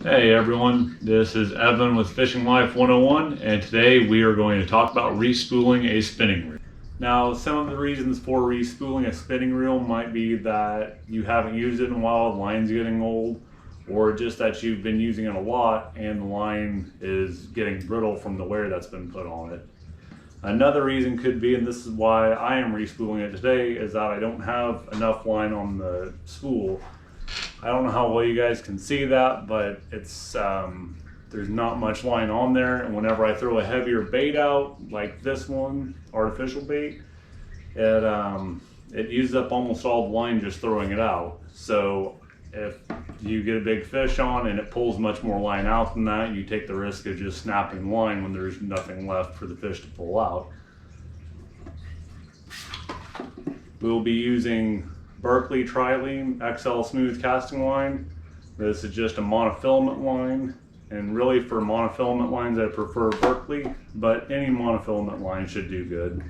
Hey everyone, this is Evan with Fishing Life 101, and today we are going to talk about respooling a spinning reel. Now, some of the reasons for respooling a spinning reel might be that you haven't used it in a while, the line's getting old, or just that you've been using it a lot and the line is getting brittle from the wear that's been put on it. Another reason could be, and this is why I am respooling it today, is that I don't have enough line on the spool. I don't know how well you guys can see that, but it's there's not much line on there, and whenever I throw a heavier bait out, like this one, artificial bait, it uses up almost all the line just throwing it out. So if you get a big fish on and it pulls much more line out than that, you take the risk of just snapping the line when there's nothing left for the fish to pull out. We'll be using Berkeley Trilene XL Smooth Casting Line. This is just a monofilament line, and really for monofilament lines I prefer Berkeley, but any monofilament line should do good.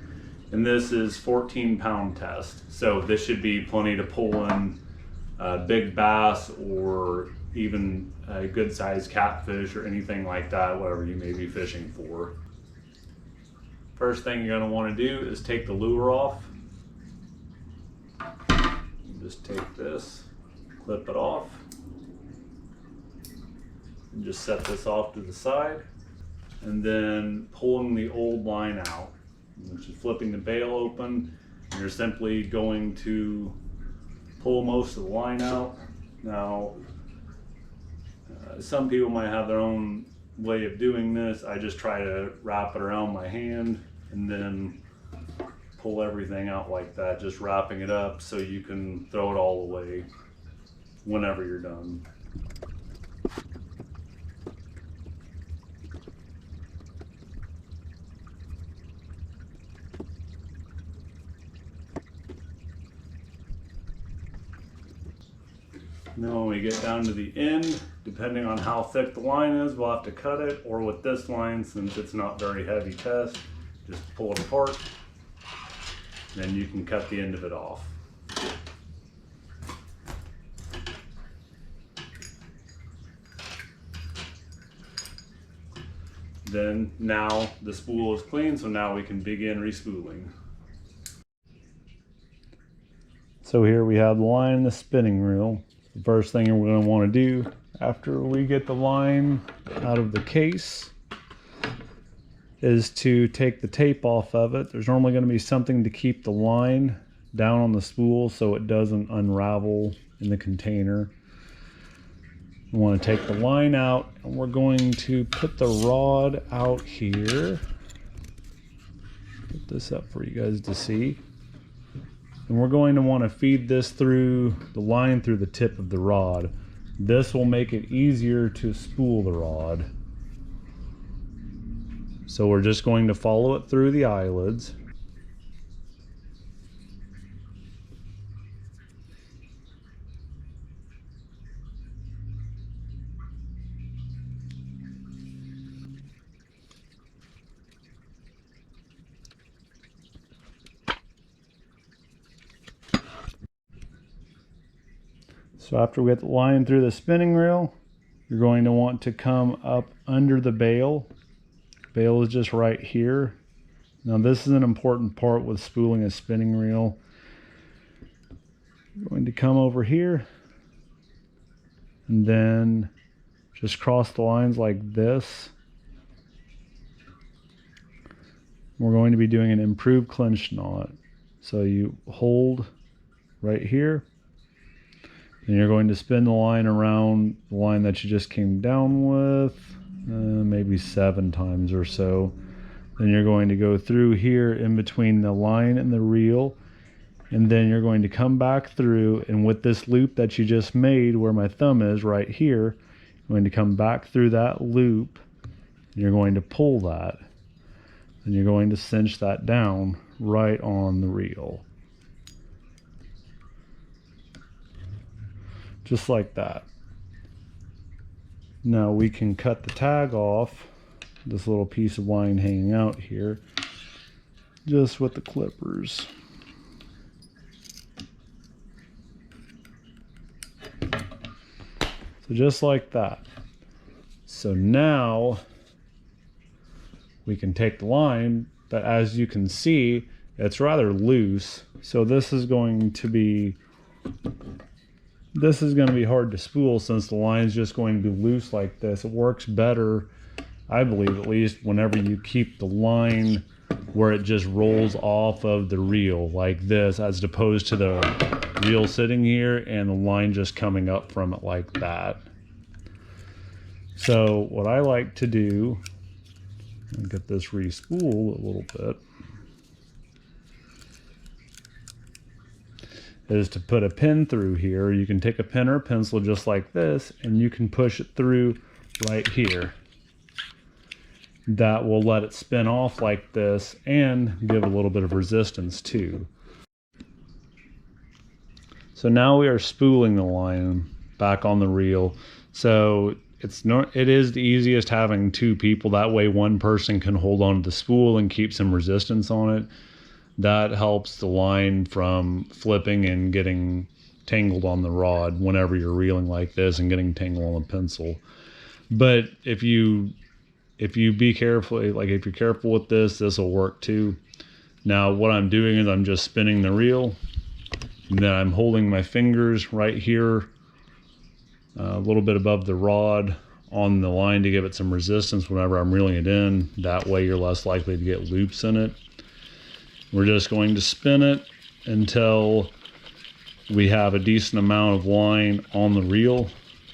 And this is 14-pound test, so this should be plenty to pull in big bass or even a good sized catfish or anything like that, whatever you may be fishing for. First thing you're going to want to do is take the lure off. Just take this, clip it off, and just set this off to the side, and then pulling the old line out, which is flipping the bail open, and you're simply going to pull most of the line out. Now, some people might have their own way of doing this. I just try to wrap it around my hand and then pull everything out like that, just wrapping it up so you can throw it all away whenever you're done. Now when we get down to the end, depending on how thick the line is, we'll have to cut it, or with this line, since it's not very heavy test, just pull it apart. Then you can cut the end of it off. Then now the spool is clean, so now we can begin respooling. So here we have the line and the spinning reel. The first thing we're going to want to do after we get the line out of the case is to take the tape off of it. There's normally going to be something to keep the line down on the spool so it doesn't unravel in the container. We want to take the line out, and we're going to put the rod out here. Put this up for you guys to see. And we're going to want to feed this through the line through the tip of the rod. This will make it easier to spool the rod. So we're just going to follow it through the eyelids. So after we get the line through the spinning reel, you're going to want to come up under the bail. Bail is just right here. Now this is an important part with spooling a spinning reel. You're going to come over here and then just cross the lines like this. We're going to be doing an improved clinch knot. So you hold right here, and you're going to spin the line around the line that you just came down with, maybe 7 times or so. Then you're going to go through here in between the line and the reel, and then you're going to come back through, and with this loop that you just made where my thumb is right here, you're going to come back through that loop, and you're going to pull that, and you're going to cinch that down right on the reel. Just like that. Now we can cut the tag off, this little piece of line hanging out here, just with the clippers. So just like that. So now we can take the line, but as you can see, it's rather loose. So this is going to be hard to spool since the line is just going to be loose like this. It works better, I believe at least, whenever you keep the line where it just rolls off of the reel like this, as opposed to the reel sitting here and the line just coming up from it like that. So what I like to do, I'll get this re-spooled a little bit, is to put a pin through here. You can take a pen or a pencil just like this, and you can push it through right here. That will let it spin off like this and give a little bit of resistance too. So now we are spooling the line back on the reel. So it is the easiest having two people. That way one person can hold on to the spool and keep some resistance on it. That helps the line from flipping and getting tangled on the rod whenever you're reeling like this and getting tangled on the pencil. But if you be careful, like if you're careful with this will work too. Now what I'm doing is I'm just spinning the reel, and then I'm holding my fingers right here a little bit above the rod on the line to give it some resistance whenever I'm reeling it in. That way you're less likely to get loops in it. We're just going to spin it until we have a decent amount of line on the reel.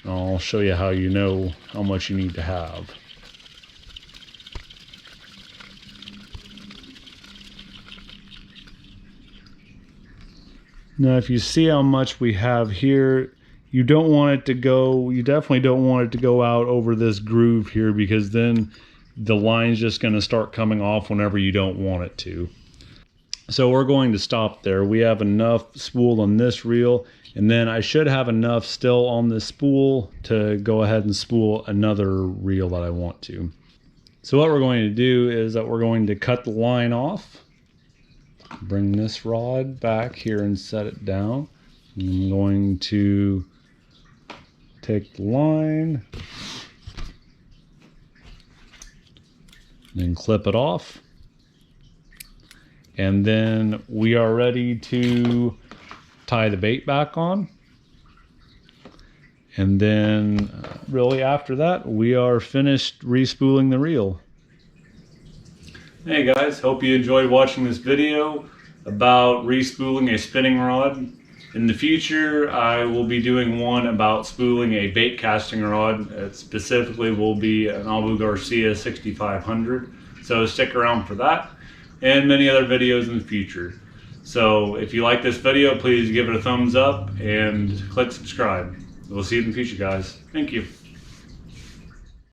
I'll show you how you know how much you need to have. Now if you see how much we have here, you definitely don't want it to go out over this groove here, because then the line's just going to start coming off whenever you don't want it to. So we're going to stop there. We have enough spool on this reel, and then I should have enough still on this spool to go ahead and spool another reel that I want to. So what we're going to do is that we're going to cut the line off. Bring this rod back here and set it down. I'm going to take the line, then clip it off. And then we are ready to tie the bait back on. And then really after that, we are finished re-spooling the reel. Hey guys, hope you enjoyed watching this video about re-spooling a spinning rod. In the future, I will be doing one about spooling a bait casting rod. It specifically will be an Garcia 6500. So stick around for that, and many other videos in the future. So if you like this video, please give it a thumbs up and click subscribe. We'll see you in the future, guys. Thank you.